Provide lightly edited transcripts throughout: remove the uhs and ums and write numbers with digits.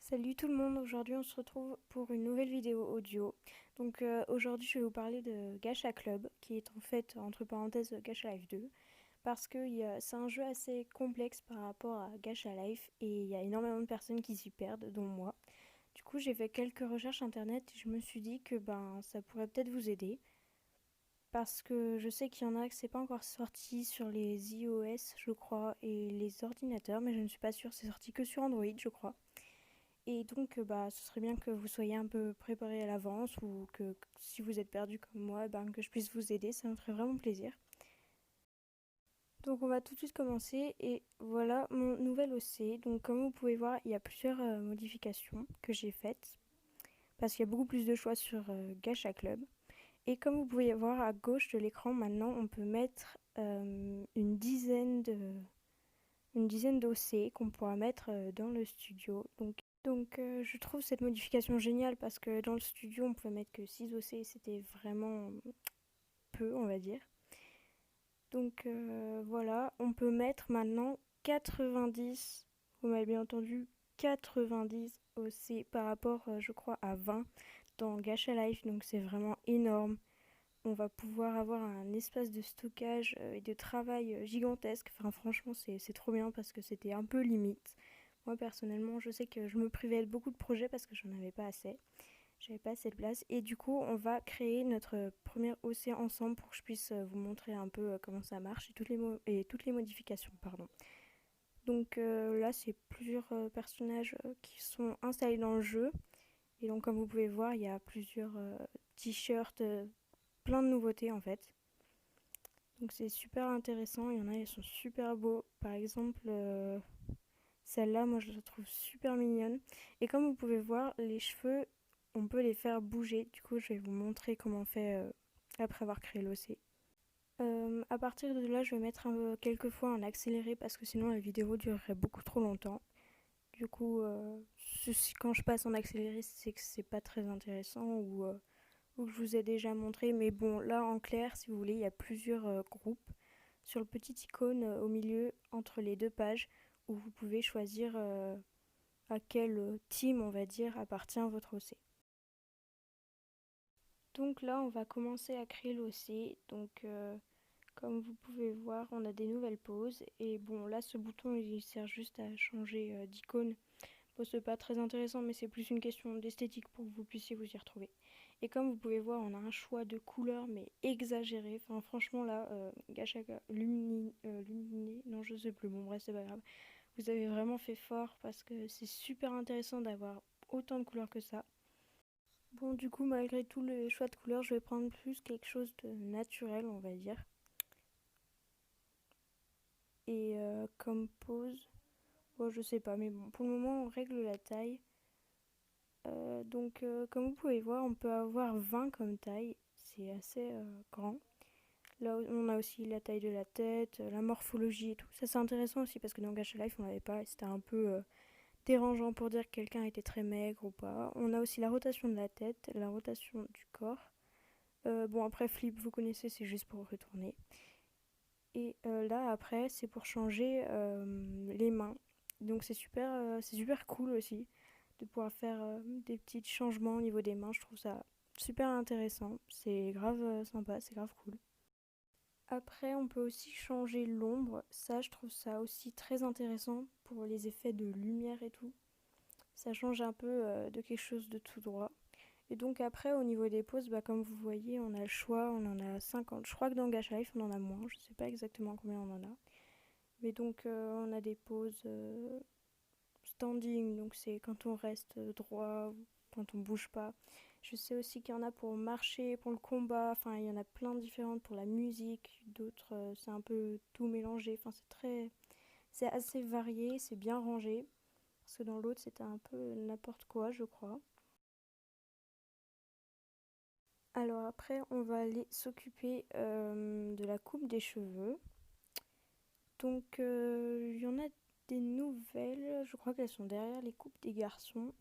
Salut tout le monde, aujourd'hui on se retrouve pour une nouvelle vidéo audio. Aujourd'hui je vais vous parler de Gacha Club, qui est en fait entre parenthèses Gacha Life 2, parce que c'est un jeu assez complexe par rapport à Gacha Life et il y a énormément de personnes qui s'y perdent, dont moi. Du coup j'ai fait quelques recherches internet et je me suis dit que ça pourrait peut-être vous aider, parce que je sais qu'il y en a que c'est pas encore sorti sur les iOS je crois et les ordinateurs, mais je ne suis pas sûre, c'est sorti que sur Android je crois. Et ce serait bien que vous soyez un peu préparé à l'avance ou que si vous êtes perdu comme moi, que je puisse vous aider, ça me ferait vraiment plaisir. Donc on va tout de suite commencer et voilà mon nouvel OC. Donc comme vous pouvez voir, il y a plusieurs modifications que j'ai faites parce qu'il y a beaucoup plus de choix sur Gacha Club. Et comme vous pouvez voir à gauche de l'écran, maintenant on peut mettre une dizaine d'OC qu'on pourra mettre dans le studio. Je trouve cette modification géniale parce que dans le studio on pouvait mettre que 6 OC, c'était vraiment peu on va dire. Voilà, on peut mettre maintenant 90, vous m'avez bien entendu, 90 OC par rapport je crois à 20 dans Gacha Life, donc c'est vraiment énorme. On va pouvoir avoir un espace de stockage et de travail gigantesque. Enfin franchement c'est trop bien parce que c'était un peu limite. Moi personnellement je sais que je me privais de beaucoup de projets parce que j'en avais pas assez. J'avais pas assez de place et du coup on va créer notre premier OC ensemble pour que je puisse vous montrer un peu comment ça marche et toutes les modifications. Pardon. Là c'est plusieurs personnages qui sont installés dans le jeu. Et donc comme vous pouvez voir il y a plusieurs t-shirts, plein de nouveautés en fait. Donc c'est super intéressant, il y en a, ils sont super beaux. Par exemple, celle-là, moi je la trouve super mignonne. Et comme vous pouvez voir, les cheveux, on peut les faire bouger. Du coup, je vais vous montrer comment on fait après avoir créé l'OC. À partir de là, je vais mettre quelques fois en accéléré parce que sinon la vidéo durerait beaucoup trop longtemps. Du coup, quand je passe en accéléré, c'est que c'est pas très intéressant ou que je vous ai déjà montré. Mais bon, là en clair, si vous voulez, il y a plusieurs groupes sur le petit icône au milieu entre les deux pages où vous pouvez choisir à quel team, on va dire, appartient votre OC. Donc là, on va commencer à créer l'OC. Comme vous pouvez voir, on a des nouvelles poses. Et bon, là, ce bouton, il sert juste à changer d'icône. Bon, c'est pas très intéressant, mais c'est plus une question d'esthétique pour que vous puissiez vous y retrouver. Et comme vous pouvez voir, on a un choix de couleurs, mais exagéré. Enfin, franchement, là, Gachaka Luminé, non, je sais plus, bon, bref, c'est pas grave. Vous avez vraiment fait fort parce que c'est super intéressant d'avoir autant de couleurs que ça. Bon, du coup, malgré tout le choix de couleurs, je vais prendre plus quelque chose de naturel, on va dire. Et comme pose, bon, je sais pas, mais bon, pour le moment, on règle la taille. Comme vous pouvez voir, on peut avoir 20 comme taille, c'est assez grand. Là, on a aussi la taille de la tête, la morphologie et tout. Ça, c'est intéressant aussi parce que dans Gacha Life, on l'avait pas et c'était un peu dérangeant pour dire que quelqu'un était très maigre ou pas. On a aussi la rotation de la tête, la rotation du corps. Bon, après, flip, vous connaissez, c'est juste pour retourner. Et là, après, c'est pour changer les mains. Donc, c'est super cool aussi de pouvoir faire des petits changements au niveau des mains. Je trouve ça super intéressant. C'est grave sympa, c'est grave cool. Après, on peut aussi changer l'ombre. Ça, je trouve ça aussi très intéressant pour les effets de lumière et tout. Ça change un peu de quelque chose de tout droit. Et donc après, au niveau des poses, comme vous voyez, on a le choix, on en a 50. Je crois que dans Gacha Life, on en a moins. Je sais pas exactement combien on en a. Mais on a des poses standing, donc c'est quand on reste droit, quand on bouge pas. Je sais aussi qu'il y en a pour marcher, pour le combat, enfin il y en a plein de différentes pour la musique, d'autres c'est un peu tout mélangé, enfin c'est assez varié, c'est bien rangé, parce que dans l'autre c'était un peu n'importe quoi je crois. Alors après on va aller s'occuper de la coupe des cheveux. Il y en a des nouvelles, je crois qu'elles sont derrière les coupes des garçons.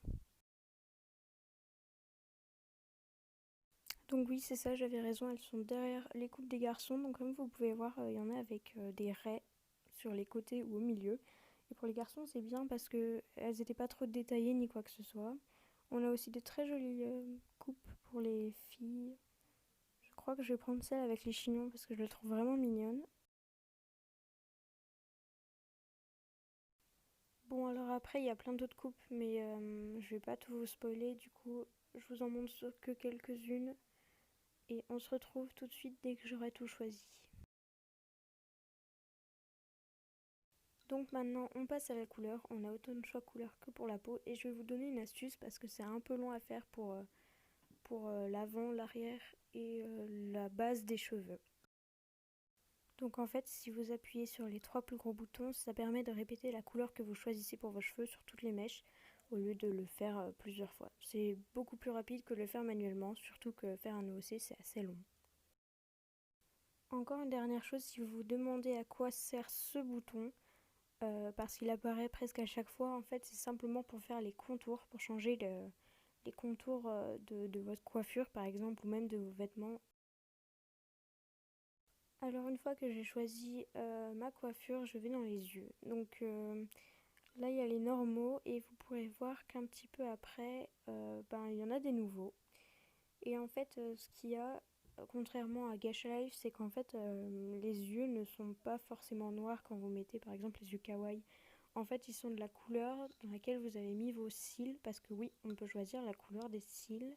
Donc oui, c'est ça, j'avais raison, elles sont derrière les coupes des garçons. Donc comme vous pouvez voir, il y en a avec des raies sur les côtés ou au milieu. Et pour les garçons, c'est bien parce que elles n'étaient pas trop détaillées ni quoi que ce soit. On a aussi de très jolies coupes pour les filles. Je crois que je vais prendre celle avec les chignons parce que je la trouve vraiment mignonne. Bon, alors après, il y a plein d'autres coupes, mais je vais pas tout vous spoiler. Du coup, je vous en montre que quelques-unes. Et on se retrouve tout de suite dès que j'aurai tout choisi. Donc maintenant, on passe à la couleur. On a autant de choix couleur que pour la peau. Et je vais vous donner une astuce parce que c'est un peu long à faire pour l'avant, l'arrière et la base des cheveux. Donc en fait, si vous appuyez sur les trois plus gros boutons, ça permet de répéter la couleur que vous choisissez pour vos cheveux sur toutes les mèches au lieu de le faire plusieurs fois. C'est beaucoup plus rapide que de le faire manuellement, surtout que faire un OOC c'est assez long. Encore une dernière chose, si vous vous demandez à quoi sert ce bouton, parce qu'il apparaît presque à chaque fois, en fait c'est simplement pour faire les contours, pour changer les contours de votre coiffure par exemple, ou même de vos vêtements. Alors une fois que j'ai choisi ma coiffure, je vais dans les yeux. Donc là il y a les normaux et vous pourrez voir qu'un petit peu après, il y en a des nouveaux. Et en fait ce qu'il y a, contrairement à Gacha Life, c'est qu'en fait les yeux ne sont pas forcément noirs quand vous mettez par exemple les yeux kawaii. En fait ils sont de la couleur dans laquelle vous avez mis vos cils, parce que oui on peut choisir la couleur des cils.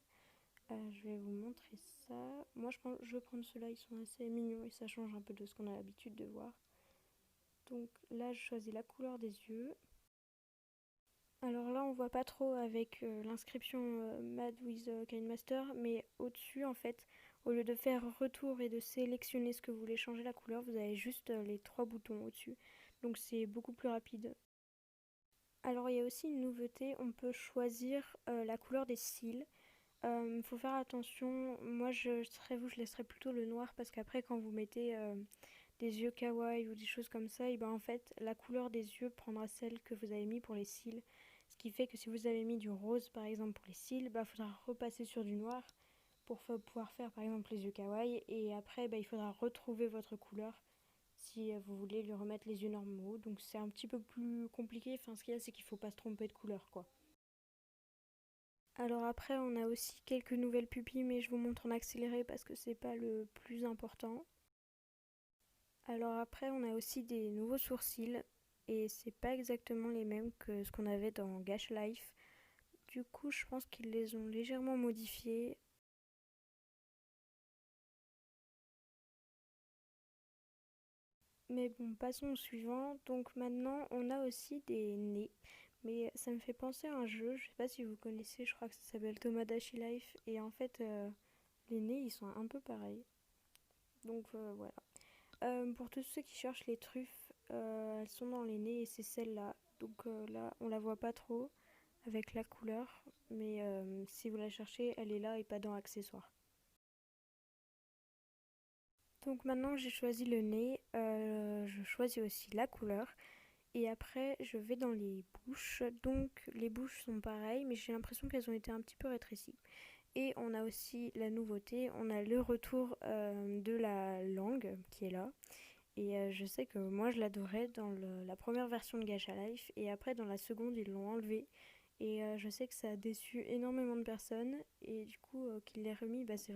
Je vais vous montrer ça. Moi, je vais prendre ceux-là, ils sont assez mignons et ça change un peu de ce qu'on a l'habitude de voir. Donc là, je choisis la couleur des yeux. Alors là, on voit pas trop avec l'inscription Mad with Kind Master, mais au-dessus, en fait, au lieu de faire retour et de sélectionner ce que vous voulez changer la couleur, vous avez juste les trois boutons au-dessus. Donc c'est beaucoup plus rapide. Alors il y a aussi une nouveauté, on peut choisir la couleur des cils. Faut faire attention, moi je serais vous, je laisserais plutôt le noir parce qu'après quand vous mettez des yeux kawaii ou des choses comme ça, et ben en fait la couleur des yeux prendra celle que vous avez mis pour les cils. Ce qui fait que si vous avez mis du rose par exemple pour les cils, il faudra repasser sur du noir pour pouvoir faire par exemple les yeux kawaii et après il faudra retrouver votre couleur si vous voulez lui remettre les yeux normaux. Donc c'est un petit peu plus compliqué, enfin ce qu'il y a c'est qu'il faut pas se tromper de couleur quoi. Alors après, on a aussi quelques nouvelles pupilles, mais je vous montre en accéléré parce que c'est pas le plus important. Alors après, on a aussi des nouveaux sourcils et c'est pas exactement les mêmes que ce qu'on avait dans Gash Life. Du coup, je pense qu'ils les ont légèrement modifiés. Mais bon, passons au suivant. Donc maintenant, on a aussi des nez. Mais ça me fait penser à un jeu, je sais pas si vous connaissez, je crois que ça s'appelle Tomodachi Life. Et en fait, les nez, ils sont un peu pareils. Donc voilà. Pour tous ceux qui cherchent les truffes, elles sont dans les nez et c'est celle-là. Donc là, on la voit pas trop avec la couleur, mais si vous la cherchez, elle est là et pas dans accessoires. Donc maintenant j'ai choisi le nez, je choisis aussi la couleur et après je vais dans les bouches. Donc les bouches sont pareilles mais j'ai l'impression qu'elles ont été un petit peu rétrécies. Et on a aussi la nouveauté, on a le retour de la langue qui est là. Et je sais que moi je l'adorais dans la première version de Gacha Life et après dans la seconde ils l'ont enlevé. Et je sais que ça a déçu énormément de personnes et du coup qu'il l'ait remis, c'est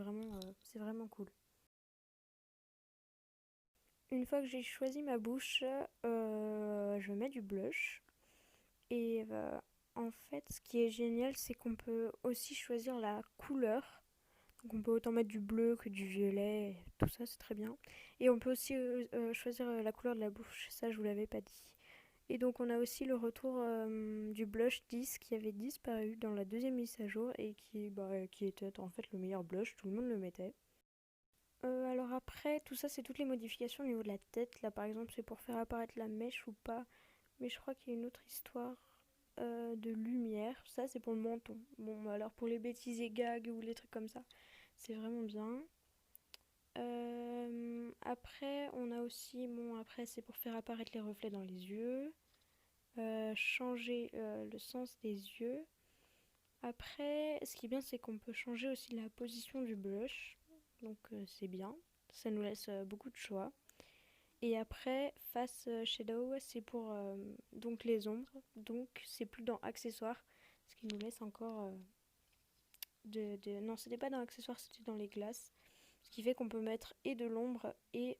vraiment cool. Une fois que j'ai choisi ma bouche, je mets du blush. Et en fait ce qui est génial c'est qu'on peut aussi choisir la couleur. Donc on peut autant mettre du bleu que du violet, tout ça c'est très bien. Et on peut aussi choisir la couleur de la bouche, ça je vous l'avais pas dit. Et donc on a aussi le retour du blush 10 qui avait disparu dans la deuxième mise à jour et qui était en fait le meilleur blush, tout le monde le mettait. Alors après, tout ça c'est toutes les modifications au niveau de la tête. Là par exemple c'est pour faire apparaître la mèche ou pas. Mais je crois qu'il y a une autre histoire de lumière. Ça c'est pour le menton. Bon alors pour les bêtises et gags ou les trucs comme ça, c'est vraiment bien. Après on a aussi, bon après c'est pour faire apparaître les reflets dans les yeux. Changer le sens des yeux. Après, ce qui est bien, c'est qu'on peut changer aussi la position du blush. Donc c'est bien. Ça nous laisse beaucoup de choix. Et après, Face Shadow, c'est pour donc les ombres. Donc c'est plus dans accessoires, ce qui nous laisse encore Non, c'était pas dans accessoires, c'était dans les glaces. Ce qui fait qu'on peut mettre et de l'ombre et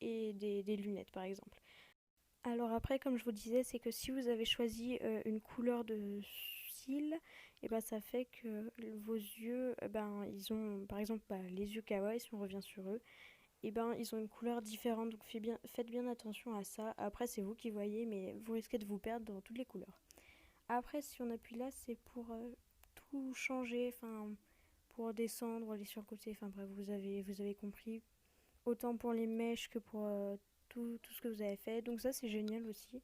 des lunettes par exemple. Alors après, comme je vous disais, c'est que si vous avez choisi une couleur de cils, et ben ça fait que vos yeux, ben ils ont, par exemple, les yeux kawaii, si on revient sur eux, et ben ils ont une couleur différente. Donc faites bien attention à ça. Après, c'est vous qui voyez, mais vous risquez de vous perdre dans toutes les couleurs. Après, si on appuie là, c'est pour tout changer, enfin pour descendre les surcotés. Enfin bref, vous avez compris. Autant pour les mèches que pour tout ce que vous avez fait. Donc ça, c'est génial aussi.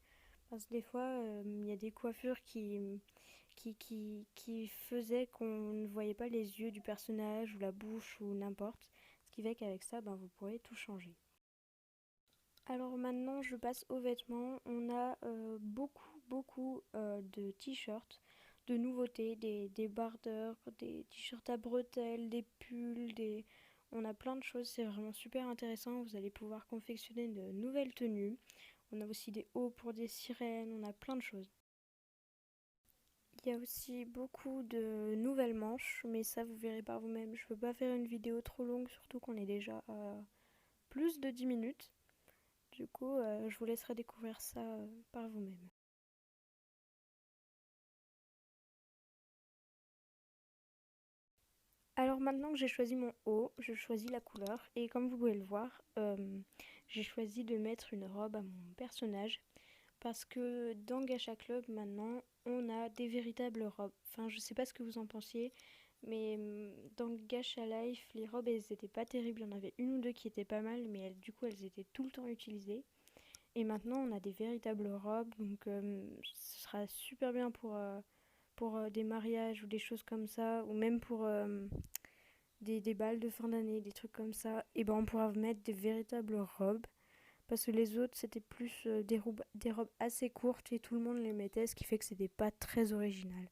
Parce que des fois, il y a des coiffures qui faisaient qu'on ne voyait pas les yeux du personnage ou la bouche ou n'importe. Ce qui fait qu'avec ça, ben, vous pourrez tout changer. Alors maintenant, je passe aux vêtements. On a beaucoup de t-shirts, de nouveautés, des bardeurs, des t-shirts à bretelles, des pulls, On a plein de choses, c'est vraiment super intéressant. Vous allez pouvoir confectionner de nouvelles tenues. On a aussi des hauts pour des sirènes, on a plein de choses. Il y a aussi beaucoup de nouvelles manches, mais ça vous verrez par vous-même. Je ne veux pas faire une vidéo trop longue, surtout qu'on est déjà à plus de 10 minutes. Du coup, je vous laisserai découvrir ça par vous-même. Alors maintenant que j'ai choisi mon haut, je choisis la couleur et comme vous pouvez le voir, j'ai choisi de mettre une robe à mon personnage parce que dans Gacha Club maintenant, on a des véritables robes. Enfin, je sais pas ce que vous en pensiez, mais dans Gacha Life, les robes elles étaient pas terribles. Il y en avait une ou deux qui étaient pas mal, mais du coup elles étaient tout le temps utilisées. Et maintenant, on a des véritables robes, donc ce sera super bien pour des mariages ou des choses comme ça, ou même pour des balles de fin d'année, des trucs comme ça. Et ben, on pourra mettre des véritables robes, parce que les autres, c'était plus des robes assez courtes et tout le monde les mettait, ce qui fait que c'était pas très original.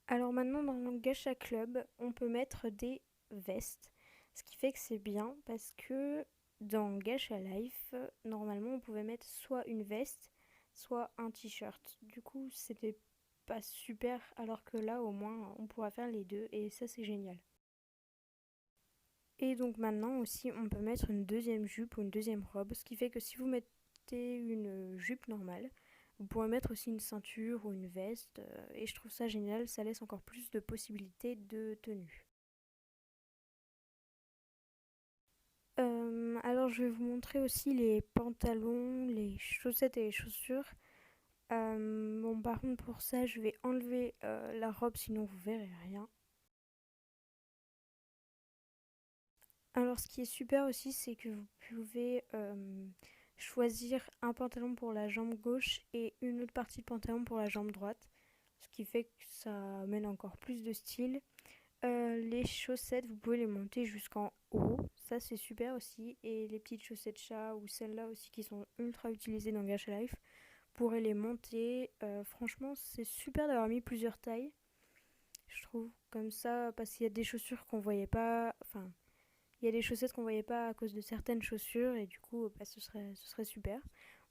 Alors maintenant, dans le Gacha Club, on peut mettre des vestes, ce qui fait que c'est bien parce que dans Gacha Life, normalement, on pouvait mettre soit une veste, soit un t-shirt. Du coup, c'était pas super, alors que là, au moins, on pourra faire les deux et ça, c'est génial. Et donc maintenant aussi, on peut mettre une deuxième jupe ou une deuxième robe, ce qui fait que si vous mettez une jupe normale, vous pourrez mettre aussi une ceinture ou une veste, et je trouve ça génial, ça laisse encore plus de possibilités de tenue. Alors je vais vous montrer aussi les pantalons, les chaussettes et les chaussures. Bon par contre pour ça je vais enlever la robe sinon vous verrez rien. Alors, ce qui est super aussi, c'est que vous pouvez choisir un pantalon pour la jambe gauche et une autre partie de pantalon pour la jambe droite, ce qui fait que ça amène encore plus de style. Les chaussettes, vous pouvez les monter jusqu'en haut, ça c'est super aussi. Et les petites chaussettes chat ou celles-là aussi qui sont ultra utilisées dans Gacha Life, vous pourrez les monter. Franchement, c'est super d'avoir mis plusieurs tailles, je trouve, comme ça, parce qu'il y a des chaussures qu'on voyait pas, enfin il y a des chaussettes qu'on voyait pas à cause de certaines chaussures et du coup ce serait super.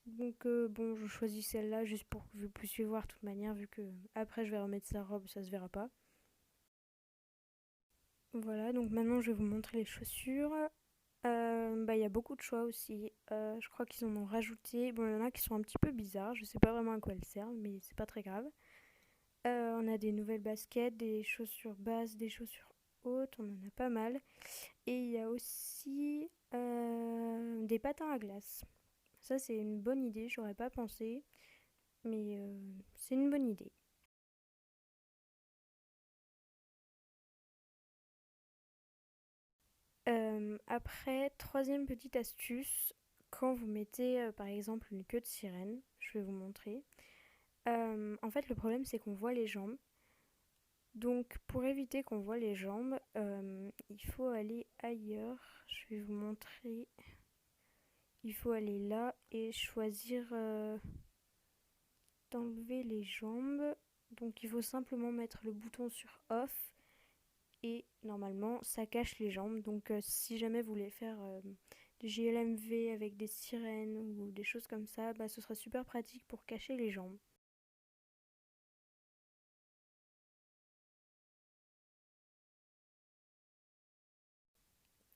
Donc bon, je choisis celle-là juste pour que vous puissiez voir de toute manière vu que après je vais remettre sa robe, ça se verra pas. Voilà, donc maintenant je vais vous montrer les chaussures. Il y a beaucoup de choix aussi. Je crois qu'ils en ont rajouté. Bon, il y en a qui sont un petit peu bizarres. Je sais pas vraiment à quoi elles servent, mais c'est pas très grave. On a des nouvelles baskets, des chaussures basses, des chaussures hautes. On en a pas mal. Et il y a aussi des patins à glace. Ça, c'est une bonne idée, j'aurais pas pensé, mais c'est une bonne idée. Après, troisième petite astuce, quand vous mettez par exemple une queue de sirène, je vais vous montrer. En fait, le problème, c'est qu'on voit les jambes. Donc, pour éviter qu'on voit les jambes, il faut aller ailleurs. Je vais vous montrer. Il faut aller là et choisir d'enlever les jambes. Donc il faut simplement mettre le bouton sur off et normalement ça cache les jambes. Donc si jamais vous voulez faire du JLMV avec des sirènes ou des choses comme ça, bah, ce sera super pratique pour cacher les jambes.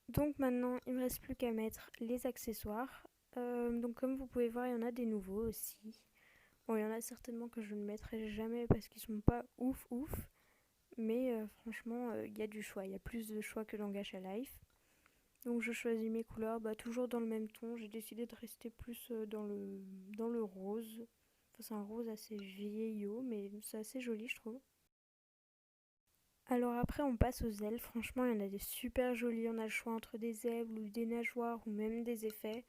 Donc maintenant il me reste plus qu'à mettre les accessoires. Donc comme vous pouvez voir il y en a des nouveaux aussi. Bon, il y en a certainement que je ne mettrai jamais parce qu'ils sont pas ouf ouf. Mais franchement, il y a du choix. Il y a plus de choix que dans Gacha Life. Donc je choisis mes couleurs, bah, toujours dans le même ton. J'ai décidé de rester plus dans le rose. Enfin, c'est un rose assez vieillot, mais c'est assez joli, je trouve. Alors après, on passe aux ailes. Franchement, il y en a des super jolies. On a le choix entre des ailes ou des nageoires ou même des effets.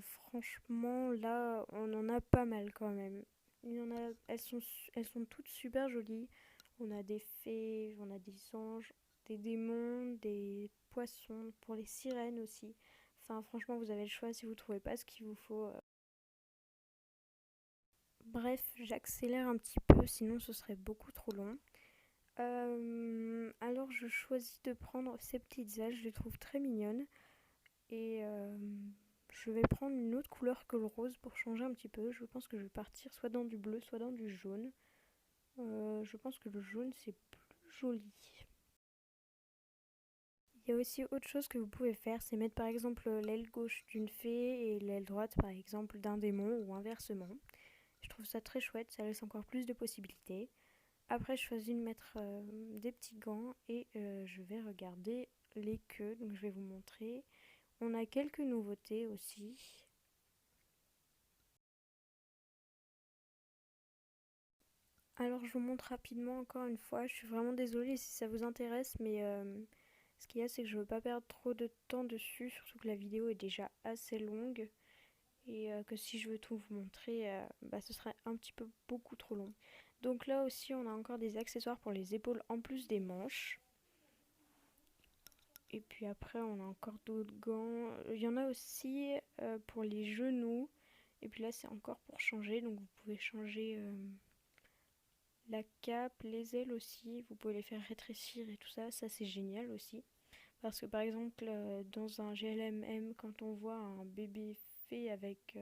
Franchement, là, on en a pas mal quand même. Il y en a, elles sont toutes super jolies. On a des fées, on a des anges, des démons, des poissons, pour les sirènes aussi. Enfin, franchement, vous avez le choix si vous trouvez pas ce qu'il vous faut. Bref, j'accélère un petit peu, sinon ce serait beaucoup trop long. Alors, je choisis de prendre ces petites ailes, je les trouve très mignonnes. Et je vais prendre une autre couleur que le rose pour changer un petit peu. Je pense que je vais partir soit dans du bleu, soit dans du jaune. Je pense que le jaune c'est plus joli. Il y a aussi autre chose que vous pouvez faire, c'est mettre par exemple l'aile gauche d'une fée et l'aile droite par exemple d'un démon ou inversement. Je trouve ça très chouette, ça laisse encore plus de possibilités. Après, je choisis de mettre des petits gants et je vais regarder les queues, donc je vais vous montrer. On a quelques nouveautés aussi. Alors je vous montre rapidement encore une fois, je suis vraiment désolée si ça vous intéresse, mais ce qu'il y a c'est que je veux pas perdre trop de temps dessus, surtout que la vidéo est déjà assez longue et que si je veux tout vous montrer, bah, ce serait un petit peu beaucoup trop long. Donc là aussi on a encore des accessoires pour les épaules en plus des manches. Et puis après on a encore d'autres gants. Il y en a aussi pour les genoux. Et puis là c'est encore pour changer, donc vous pouvez changer la cape, les ailes aussi, vous pouvez les faire rétrécir et tout ça, ça c'est génial aussi. Parce que par exemple, dans un GLMM, quand on voit un bébé fait avec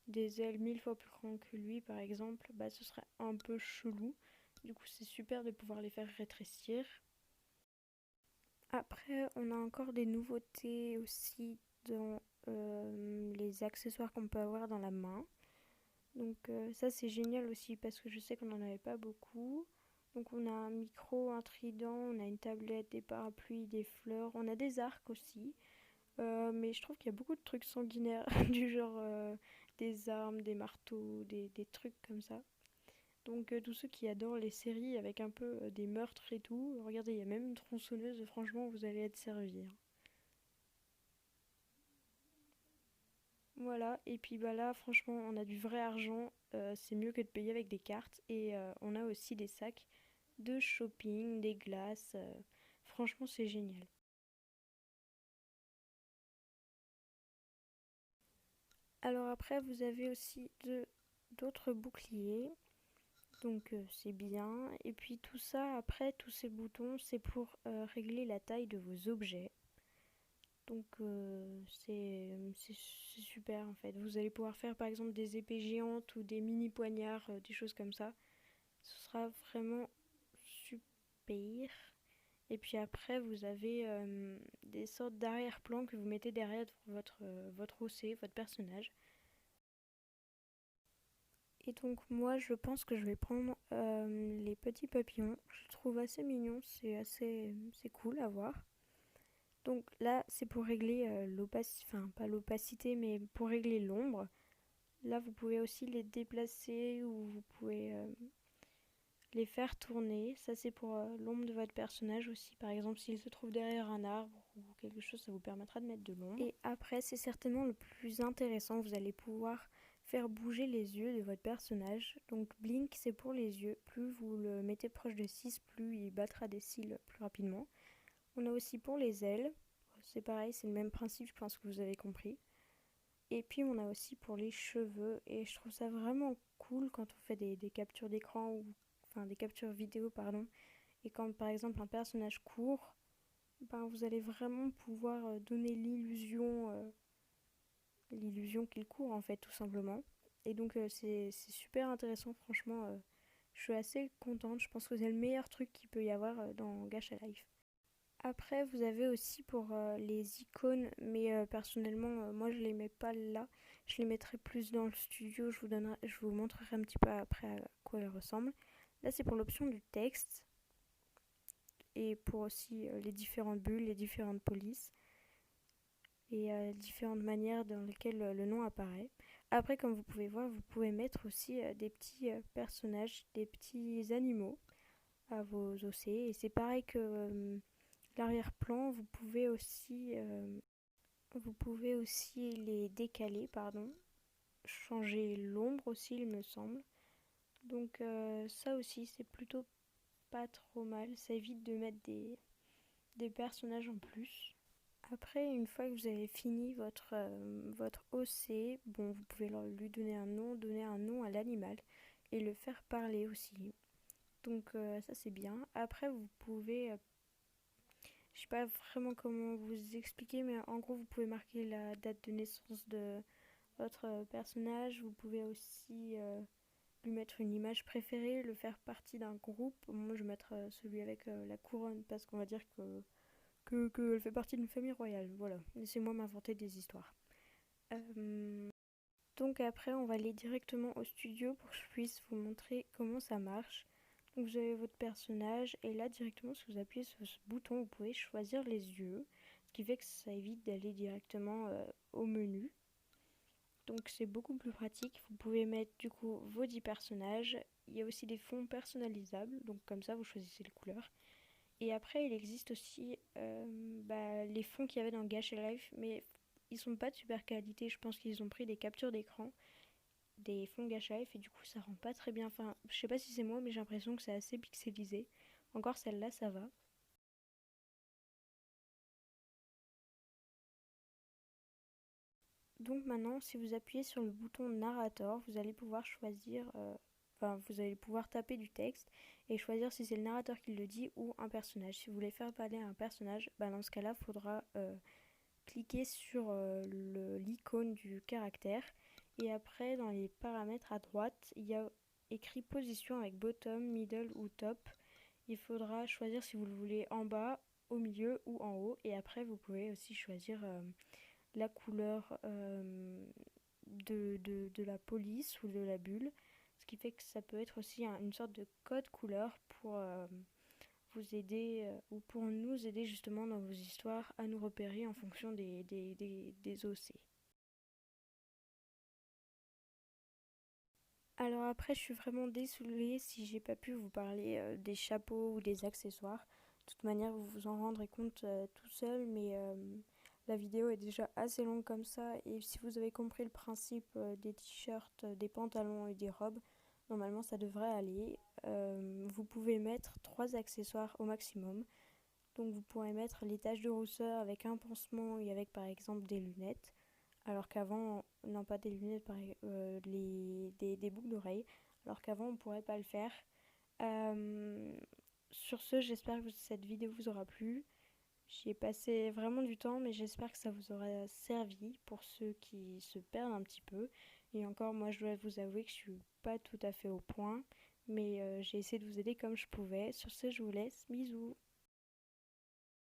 des ailes 1000 fois plus grandes que lui, par exemple, bah ce serait un peu chelou. Du coup, c'est super de pouvoir les faire rétrécir. Après, on a encore des nouveautés aussi dans les accessoires qu'on peut avoir dans la main. Donc ça c'est génial aussi parce que je sais qu'on n'en avait pas beaucoup. Donc on a un micro, un trident, on a une tablette, des parapluies, des fleurs, on a des arcs aussi. Mais je trouve qu'il y a beaucoup de trucs sanguinaires du genre des armes, des marteaux, des trucs comme ça. Donc tous ceux qui adorent les séries avec un peu des meurtres et tout, regardez, il y a même une tronçonneuse, franchement vous allez être servi, hein. Voilà, et puis bah là, franchement, on a du vrai argent, c'est mieux que de payer avec des cartes. Et on a aussi des sacs de shopping, des glaces. Franchement, c'est génial. Alors après, vous avez aussi d'autres boucliers, donc c'est bien. Et puis tout ça, après, tous ces boutons, c'est pour régler la taille de vos objets. Donc c'est super en fait. Vous allez pouvoir faire par exemple des épées géantes ou des mini poignards, des choses comme ça. Ce sera vraiment super. Et puis après, vous avez des sortes d'arrière-plan que vous mettez derrière votre OC, votre personnage. Et donc moi, je pense que je vais prendre les petits papillons. Je les trouve assez mignons, c'est cool à voir. Donc là, c'est pour régler l'opacité, enfin pas l'opacité, mais pour régler l'ombre. Là, vous pouvez aussi les déplacer ou vous pouvez les faire tourner. Ça, c'est pour l'ombre de votre personnage aussi. Par exemple, s'il se trouve derrière un arbre ou quelque chose, ça vous permettra de mettre de l'ombre. Et après, c'est certainement le plus intéressant. Vous allez pouvoir faire bouger les yeux de votre personnage. Donc, Blink, c'est pour les yeux. Plus vous le mettez proche de 6, plus il battra des cils plus rapidement. On a aussi pour les ailes. C'est pareil, c'est le même principe, je pense que vous avez compris. Et puis on a aussi pour les cheveux, et je trouve ça vraiment cool quand on fait des captures d'écran ou enfin des captures vidéo pardon, Et quand par exemple un personnage court, ben, vous allez vraiment pouvoir donner l'illusion qu'il court en fait tout simplement. Et donc c'est super intéressant franchement. Je suis assez contente, je pense que c'est le meilleur truc qu'il peut y avoir dans Gacha Life. Après, vous avez aussi pour les icônes, mais personnellement, moi je les mets pas là. Je les mettrai plus dans le studio. Je vous montrerai un petit peu après à quoi elles ressemblent. Là, c'est pour l'option du texte et pour aussi les différentes bulles, les différentes polices et différentes manières dans lesquelles le nom apparaît. Après, comme vous pouvez voir, vous pouvez mettre aussi des petits personnages, des petits animaux à vos OC. Et c'est pareil que l'arrière-plan, vous pouvez aussi les décaler, pardon, changer l'ombre aussi, il me semble. Donc ça aussi, c'est plutôt pas trop mal. Ça évite de mettre des personnages en plus. Après, une fois que vous avez fini votre OC, bon, vous pouvez lui donner un nom à l'animal et le faire parler aussi. Donc ça c'est bien. Après, vous pouvez je sais pas vraiment comment vous expliquer, mais en gros, vous pouvez marquer la date de naissance de votre personnage. Vous pouvez aussi lui mettre une image préférée, le faire partie d'un groupe. Moi, je vais mettre celui avec la couronne parce qu'on va dire que elle fait partie d'une famille royale. Voilà, laissez-moi m'inventer des histoires. Donc après, on va aller directement au studio pour que je puisse vous montrer comment ça marche. Donc vous avez votre personnage et là directement si vous appuyez sur ce bouton vous pouvez choisir les yeux, ce qui fait que ça évite d'aller directement au menu. Donc c'est beaucoup plus pratique. Vous pouvez mettre du coup vos 10 personnages. Il y a aussi des fonds personnalisables, donc comme ça vous choisissez les couleurs. Et après il existe aussi les fonds qu'il y avait dans Gacha Life, mais ils sont pas de super qualité. Je pense qu'ils ont pris des captures d'écran des fonds Gacha Life et du coup ça rend pas très bien. Enfin, je sais pas si c'est moi, mais j'ai l'impression que c'est assez pixelisé. Encore celle-là, ça va. Donc maintenant, si vous appuyez sur le bouton narrator, vous allez pouvoir choisir, vous allez pouvoir taper du texte et choisir si c'est le narrateur qui le dit ou un personnage. Si vous voulez faire parler à un personnage, dans ce cas-là, il faudra cliquer sur l'icône du caractère et après dans les paramètres à droite, il y a écrit position avec bottom, middle ou top. Il faudra choisir si vous le voulez en bas, au milieu ou en haut et après vous pouvez aussi choisir la couleur de la police ou de la bulle, ce qui fait que ça peut être aussi une sorte de code couleur pour vous aider ou pour nous aider justement dans vos histoires à nous repérer en fonction des OC. Alors après, je suis vraiment désolée si j'ai pas pu vous parler des chapeaux ou des accessoires. De toute manière, vous vous en rendrez compte tout seul, mais la vidéo est déjà assez longue comme ça. Et si vous avez compris le principe des t-shirts, des pantalons et des robes, normalement ça devrait aller. Vous pouvez mettre 3 accessoires au maximum. Donc vous pourrez mettre les taches de rousseur avec un pansement et avec par exemple des lunettes. Alors qu'avant, non pas des lunettes, des boucles d'oreilles. Alors qu'avant on ne pourrait pas le faire. Euh, sur ce, j'espère que cette vidéo vous aura plu. J'y ai passé vraiment du temps, mais j'espère que ça vous aura servi pour ceux qui se perdent un petit peu. Et encore, moi je dois vous avouer que je suis pas tout à fait au point, mais j'ai essayé de vous aider comme je pouvais. Sur ce, je vous laisse. Bisous.